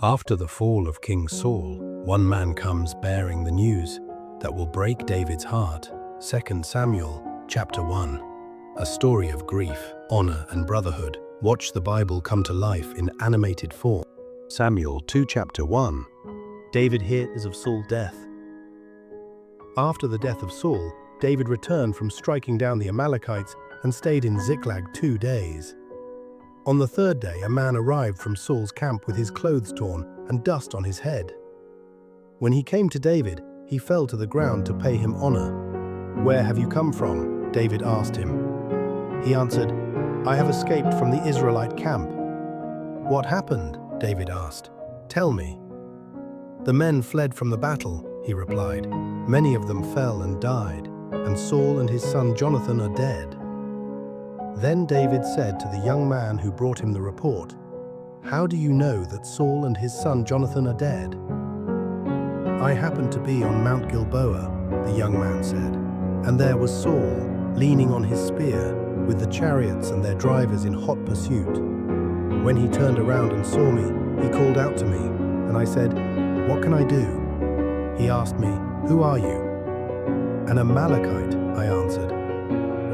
After the fall of King Saul, one man comes bearing the news that will break David's heart. 2 Samuel chapter 1. A story of grief, honor, and brotherhood. Watch the Bible come to life in animated form. Samuel 2 chapter 1. David hears of Saul's death. After the death of Saul, David returned from striking down the Amalekites and stayed in Ziklag 2 days. On the third day, a man arrived from Saul's camp with his clothes torn and dust on his head. When he came to David, he fell to the ground to pay him honor. "Where have you come from?" David asked him. He answered, "I have escaped from the Israelite camp." "What happened?" David asked. "Tell me." "The men fled from the battle," he replied. "Many of them fell and died, and Saul and his son Jonathan are dead." Then David said to the young man who brought him the report, "How do you know that Saul and his son Jonathan are dead?" "I happened to be on Mount Gilboa," the young man said, "and there was Saul leaning on his spear, with the chariots and their drivers in hot pursuit. When he turned around and saw me, he called out to me, and I said, 'What can I do?' He asked me, 'Who are you?' 'An Amalekite,' I answered.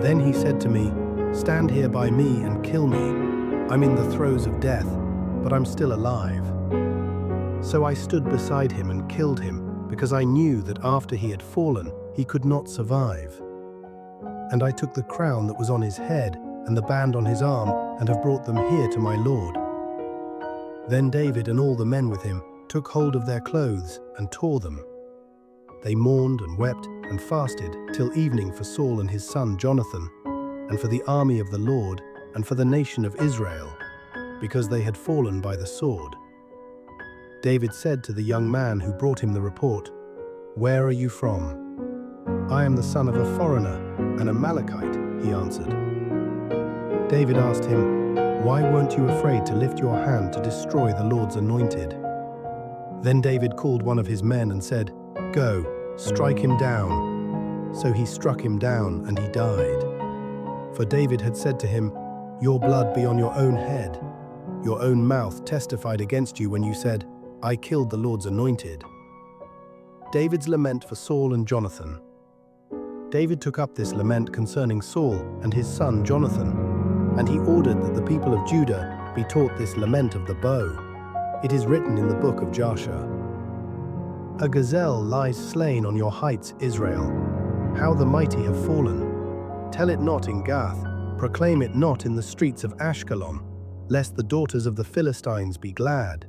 Then he said to me, 'Stand here by me and kill me. I'm in the throes of death, but I'm still alive.' So I stood beside him and killed him, because I knew that after he had fallen, he could not survive. And I took the crown that was on his head and the band on his arm and have brought them here to my lord." Then David and all the men with him took hold of their clothes and tore them. They mourned and wept and fasted till evening for Saul and his son Jonathan, and for the army of the Lord, and for the nation of Israel, because they had fallen by the sword. David said to the young man who brought him the report, "Where are you from?" "I am the son of a foreigner, an Amalekite," he answered. David asked him, "Why weren't you afraid to lift your hand to destroy the Lord's anointed?" Then David called one of his men and said, "Go, strike him down." So he struck him down, and he died. For David had said to him, "Your blood be on your own head. Your own mouth testified against you when you said, 'I killed the Lord's anointed.'" David's lament for Saul and Jonathan. David took up this lament concerning Saul and his son Jonathan, and he ordered that the people of Judah be taught this lament of the bow. It is written in the book of Joshua. "A gazelle lies slain on your heights, Israel. How the mighty have fallen. Tell it not in Gath, proclaim it not in the streets of Ashkelon, lest the daughters of the Philistines be glad,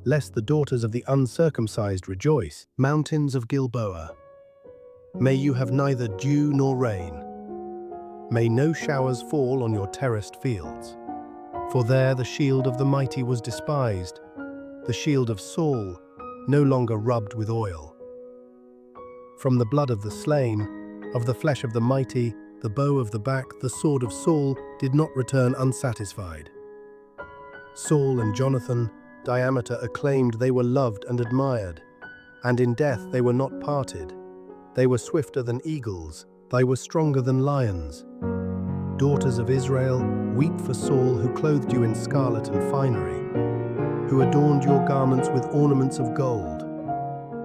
lest the daughters of the uncircumcised rejoice, mountains of Gilboa. May you have neither dew nor rain. May no showers fall on your terraced fields. For there the shield of the mighty was despised, the shield of Saul, no longer rubbed with oil. From the blood of the slain, of the flesh of the mighty, the bow of the back, the sword of Saul did not return unsatisfied. Saul and Jonathan, Diameter acclaimed they were loved and admired, and in death they were not parted. They were swifter than eagles, they were stronger than lions. Daughters of Israel, weep for Saul who clothed you in scarlet and finery, who adorned your garments with ornaments of gold.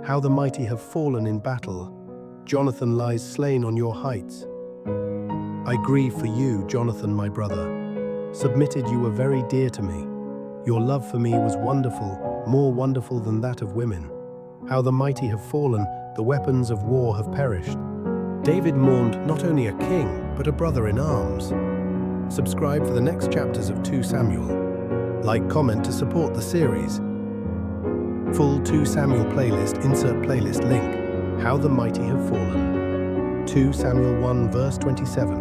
How the mighty have fallen in battle. Jonathan lies slain on your heights. I grieve for you, Jonathan, my brother. Submitted you were very dear to me. Your love for me was wonderful, more wonderful than that of women. How the mighty have fallen, the weapons of war have perished." David mourned not only a king, but a brother in arms. Subscribe for the next chapters of 2 Samuel. Like, comment to support the series. Full 2 Samuel playlist, insert playlist link. How the mighty have fallen. 2 Samuel 1 verse 27.